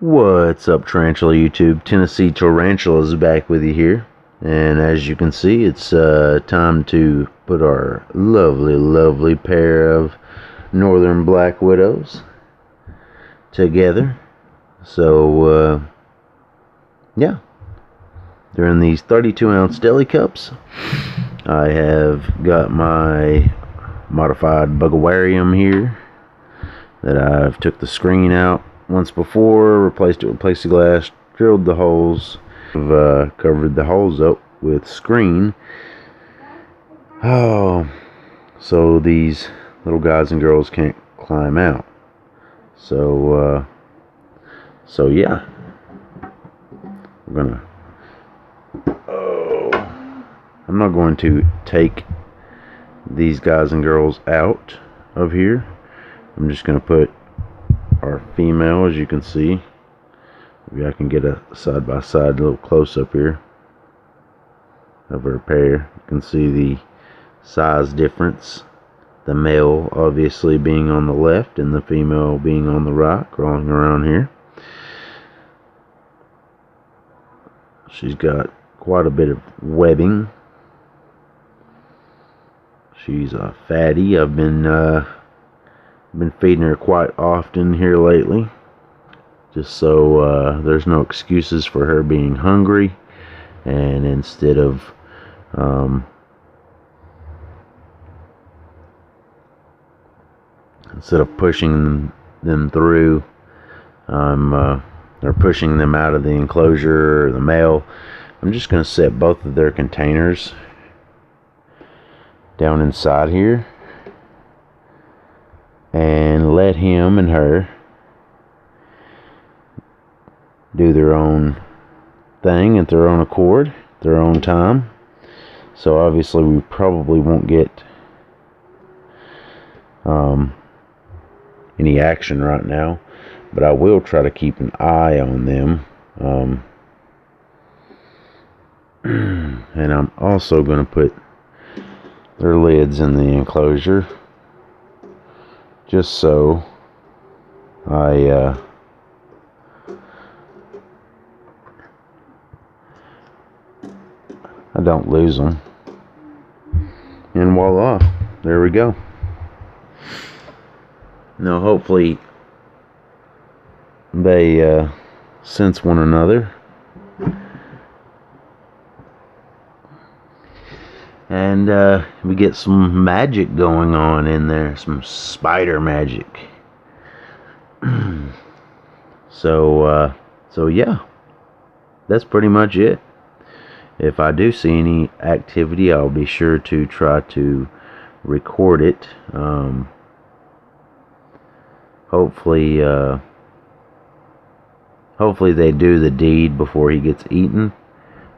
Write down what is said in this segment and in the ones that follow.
What's up, Tarantula YouTube? Tennessee Tarantula is back with you here. And as you can see, it's time to put our lovely pair of Northern Black Widows together. So, yeah. They're in these 32-ounce deli cups. I have got my modified Bugawarium here that I've took the screen out once before, replaced it with plexiglass, drilled the holes, covered the holes up with screen. Oh, so these little guys and girls can't climb out. So yeah, I'm not going to take these guys and girls out of here. I'm just going to put our female, as you can see. Maybe I can get a side-by-side little close-up here of her pair. You can see the size difference. The male obviously being on the left and the female being on the right, crawling around here. She's got quite a bit of webbing. She's a fatty. I've been feeding her quite often here lately, just so there's no excuses for her being hungry. And instead of pushing them through, or pushing them out of the enclosure or the male, I'm just going to set both of their containers down inside here and let him and her do their own thing at their own accord, their own time. So obviously we probably won't get any action right now, but I will try to keep an eye on them. And I'm also going to put their lids in the enclosure, just so I don't lose them. And voila, there we go. Now hopefully they sense one another, and we get some magic going on in there, some spider magic. So yeah, that's pretty much it. If I do see any activity, I'll be sure to try to record it. Hopefully they do the deed before he gets eaten.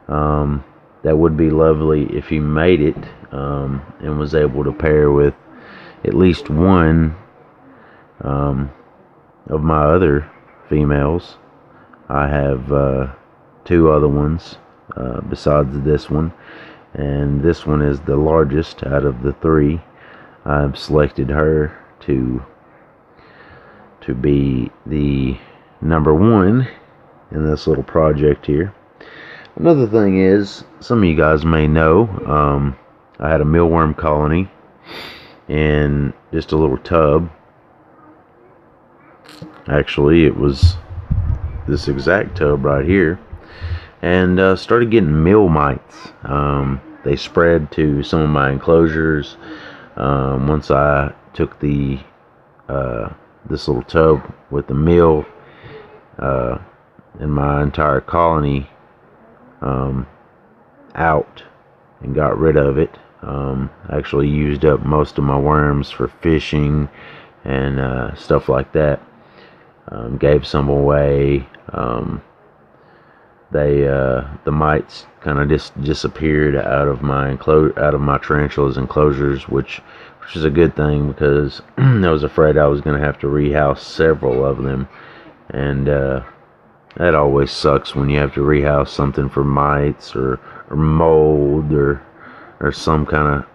That would be lovely if he made it and was able to pair with at least one of my other females. I have two other ones besides this one, and this one is the largest out of the three. I've selected her to be the number one in this little project here. Another thing is, some of you guys may know, I had a mealworm colony in just a little tub. Actually, it was this exact tub right here, and started getting meal mites. They spread to some of my enclosures. Once I took the this little tub with the meal and my entire colony out and got rid of it. Actually used up most of my worms for fishing and stuff like that. Gave some away. The mites kind of just disappeared out of my tarantulas enclosures, which is a good thing, because I was afraid I was going to have to rehouse several of them, and that always sucks when you have to rehouse something for mites or mold or some kind of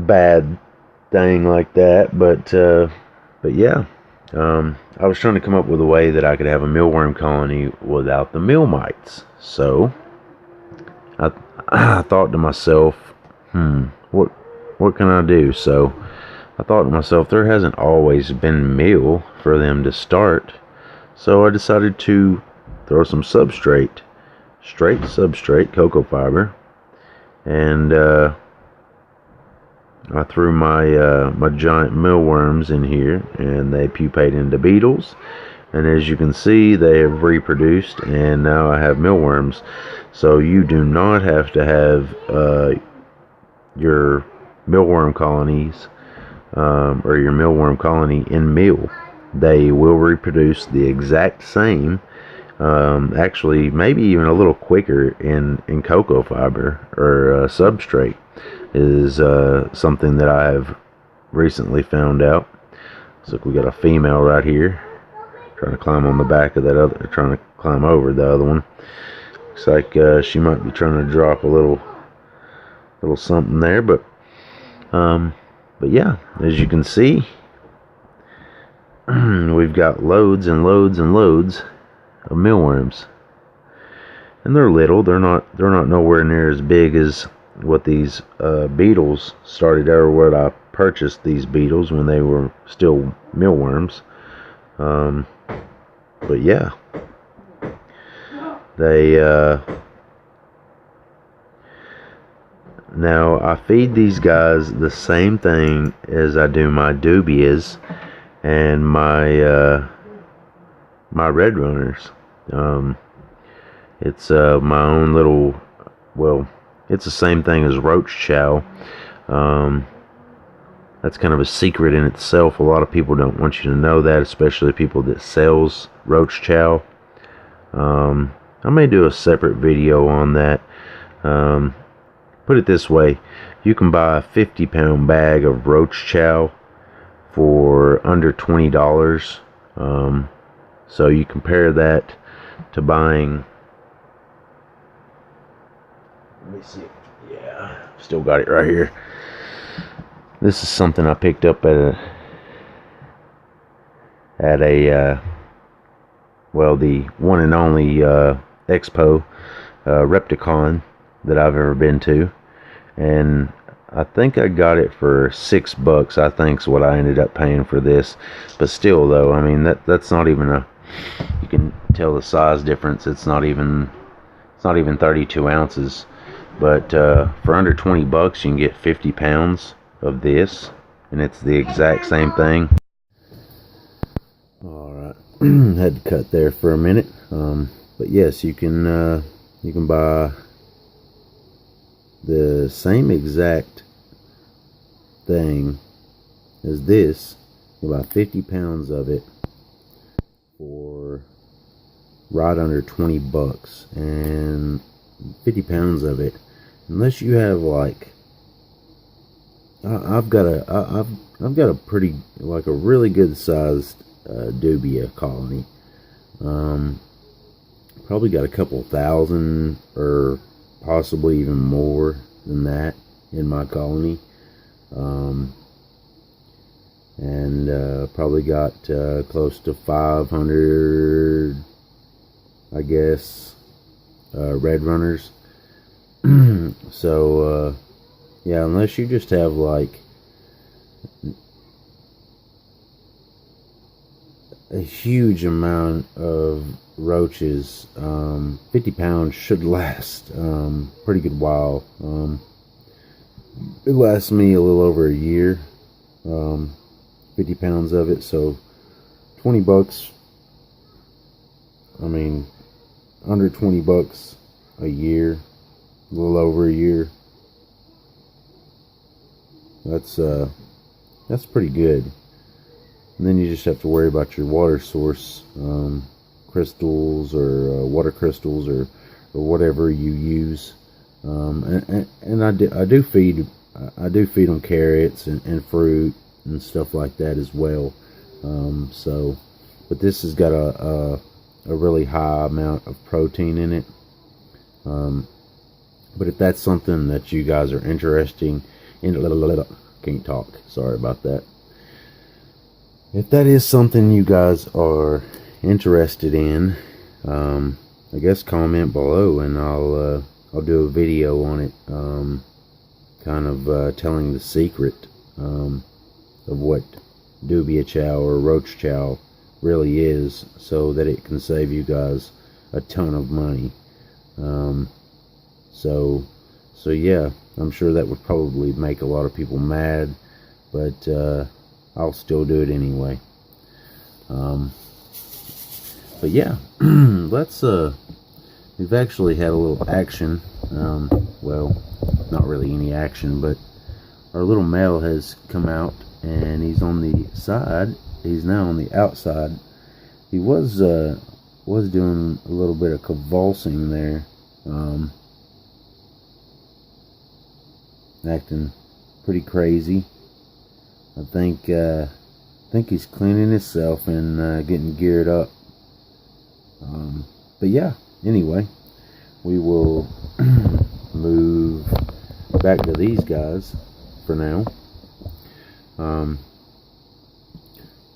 bad thing like that. But yeah, I was trying to come up with a way that I could have a mealworm colony without the meal mites. So I thought to myself, what can I do? So I thought to myself, there hasn't always been meal for them to start. So I decided to throw some substrate, straight substrate, cocoa fiber, and I threw my giant mealworms in here, and they pupate into beetles. And as you can see, they have reproduced, and now I have mealworms. So you do not have to have your mealworm colonies or your mealworm colony in meal. They will reproduce the exact same, actually maybe even a little quicker in cocoa fiber or substrate is something that I have recently found out. So we got a female right here trying to climb on the back of that other, trying to climb over the other one. Looks like she might be trying to drop a little something there, but yeah, as you can see, we've got loads and loads and loads of mealworms, and they're little. They're not nowhere near as big as what these beetles started, or what I purchased these beetles when they were still mealworms. But yeah, they now I feed these guys the same thing as I do my dubias and my my red runners. It's my own little, well, it's the same thing as roach chow. That's kind of a secret in itself. A lot of people don't want you to know that, especially people that sells roach chow. I may do a separate video on that. Put it this way, you can buy a 50-pound bag of roach chow for under $20. So you compare that to buying, let me see, yeah, still got it right here. This is something I picked up at a well, the one and only expo, Repticon, that I've ever been to, and I think I got it for $6. I think's what I ended up paying for this. But still, though, I mean, that's not even a, you can tell the size difference. It's not even 32 ounces. But for under $20, you can get 50 pounds of this, and it's the exact same thing. Alright, had to cut there for a minute. But yes, you can buy the same exact thing as this, about 50 pounds of it, for right under $20, and 50 pounds of it, unless you have like, I've got a pretty, like a really good sized dubia colony. Probably got a couple thousand, or possibly even more than that, in my colony. And probably got close to 500, I guess, red runners. So yeah, unless you just have like a huge amount of roaches, 50 pounds should last pretty good while. It lasts me a little over a year, 50 pounds of it. So $20, I mean, under $20 a year, a little over a year. That's pretty good. And then you just have to worry about your water source, crystals, or water crystals, or whatever you use. And I do feed them carrots and fruit and stuff like that as well. So, but this has got a really high amount of protein in it. But if that's something that you guys are interested in, can't talk, sorry about that. if that is something you guys are interested in, I guess comment below and I'll do a video on it, kind of telling the secret of what dubia chow or roach chow really is, so that it can save you guys a ton of money. So yeah, I'm sure that would probably make a lot of people mad, but I'll still do it anyway. But yeah, we've actually had a little action. Well, not really any action, but our little male has come out, and he's on the side. He's now on the outside. He was doing a little bit of convulsing there, acting pretty crazy. I think he's cleaning himself and getting geared up. But yeah, anyway, we will move back to these guys for now.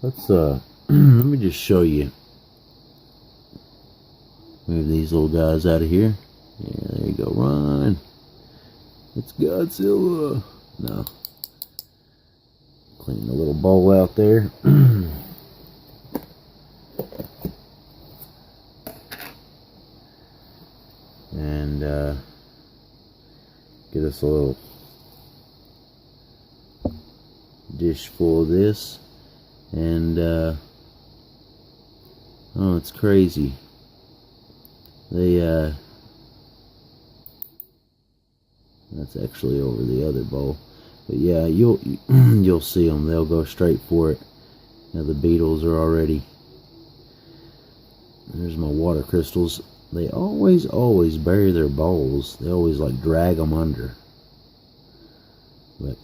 Let's let me just show you. Move these little guys out of here. Yeah, there you go. Run. It's Godzilla. No. Clean the little bowl out there. And get us a little dish full of this. And oh, it's crazy. They that's actually over the other bowl. But yeah, you'll see them. They'll go straight for it. Now the beetles are already. There's my water crystals. They always bury their bowls. They always like drag them under. But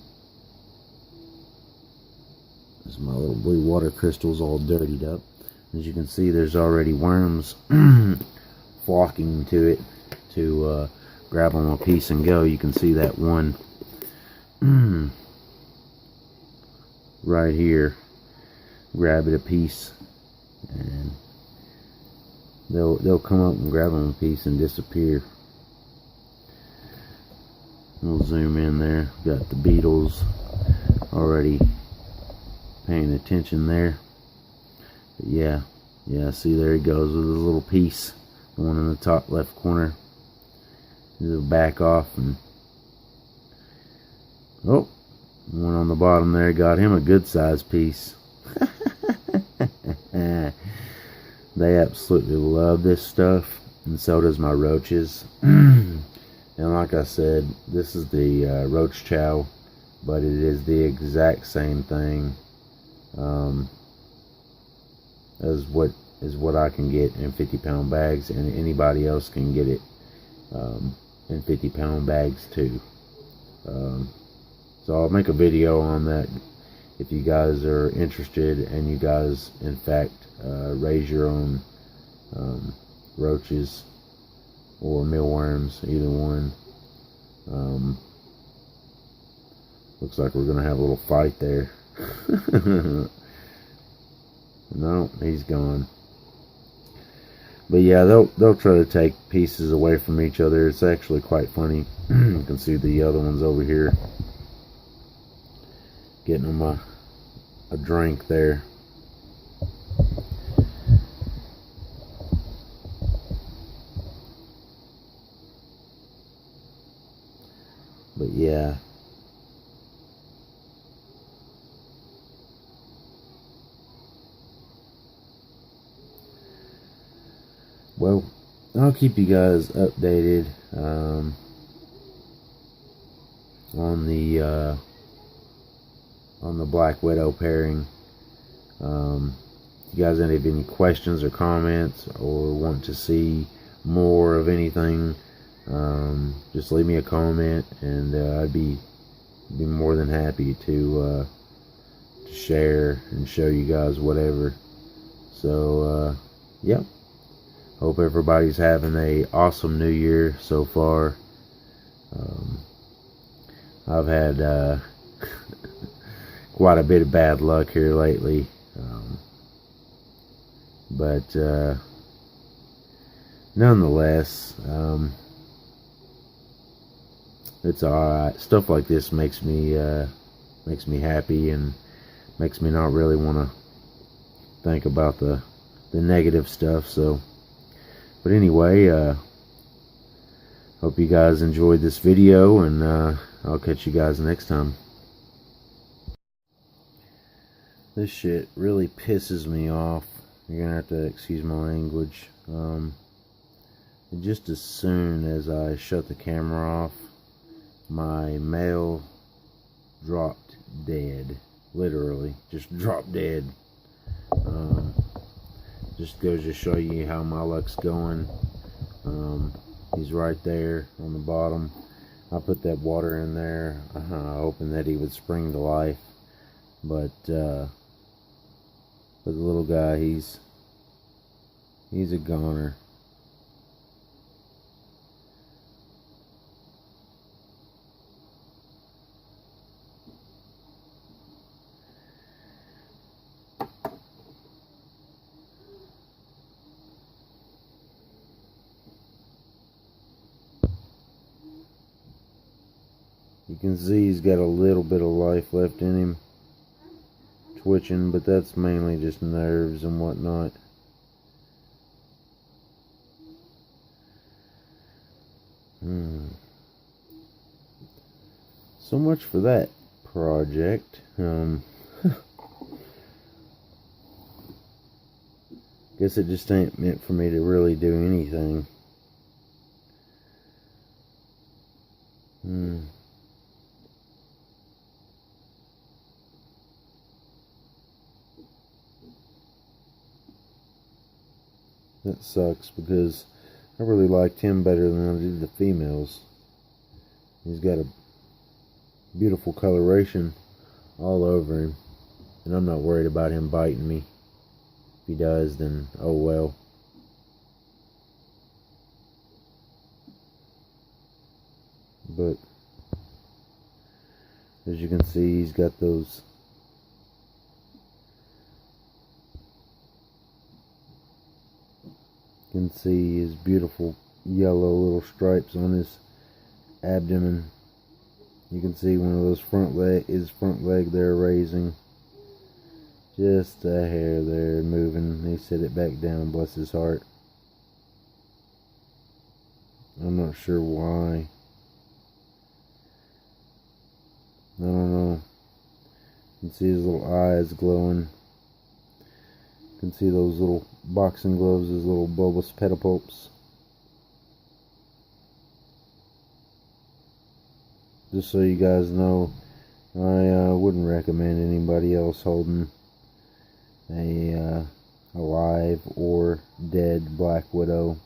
there's my little blue water crystals all dirtied up. As you can see, there's already worms flocking to it to grab them a piece and go. You can see that one right here. Grab it a piece, and they'll come up and grab them a piece and disappear. We'll zoom in there. Got the beetles already paying attention there. But yeah, see, there he goes with his little piece. The one in the top left corner. He'll back off, and oh, one on the bottom there, got him a good sized piece. They absolutely love this stuff, and so does my roaches. And like I said, this is the roach chow, but it is the exact same thing as what I can get in 50-pound bags, and anybody else can get it in 50-pound bags too. So I'll make a video on that if you guys are interested, and you guys in fact raise your own roaches or mealworms, either one. Looks like we're gonna have a little fight there. No, he's gone. But yeah, they'll try to take pieces away from each other. It's actually quite funny. You can see the other ones over here getting them a drink there. But yeah, well, I'll keep you guys updated on the Black Widow pairing. If you guys have any questions or comments, or want to see more of anything, just leave me a comment, and I'd be more than happy to share and show you guys whatever. So yeah, hope everybody's having a awesome new year so far. I've had quite a bit of bad luck here lately. But nonetheless, it's alright. Stuff like this makes me happy and makes me not really want to think about the negative stuff. So, but anyway, hope you guys enjoyed this video, and I'll catch you guys next time. This shit really pisses me off. You're gonna have to excuse my language. Just as soon as I shut the camera off, my mail dropped dead. Literally, just dropped dead. Just goes to show you how my luck's going. He's right there on the bottom. I put that water in there, hoping that he would spring to life. But the little guy, he's a goner. You can see he's got a little bit of life left in him, twitching, but that's mainly just nerves and whatnot. So much for that project. Guess it just ain't meant for me to really do anything. That sucks, because I really liked him better than I did the females. He's got a beautiful coloration all over him, and I'm not worried about him biting me. If he does, then oh well. But as you can see, he's got those you can see his beautiful yellow little stripes on his abdomen. You can see one of those his front leg there raising. Just a hair there moving. He set it back down, bless his heart. I'm not sure why. I don't know. You can see his little eyes glowing. You can see those little boxing gloves, his little bulbous pedipalps. Just so you guys know, I wouldn't recommend anybody else holding a alive or dead black widow.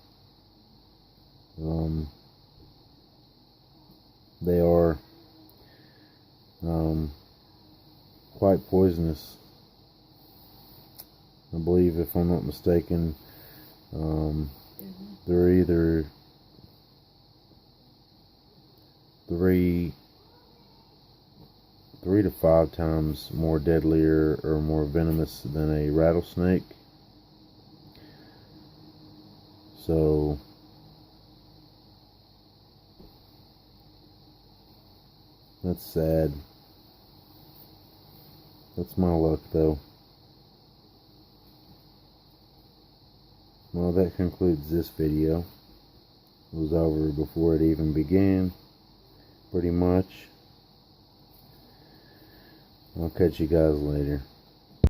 They are quite poisonous. I believe, if I'm not mistaken, they're either three to 5 times more deadlier or more venomous than a rattlesnake. So that's sad. That's my luck, though. Well, that concludes this video. It was over before it even began, pretty much. I'll catch you guys later.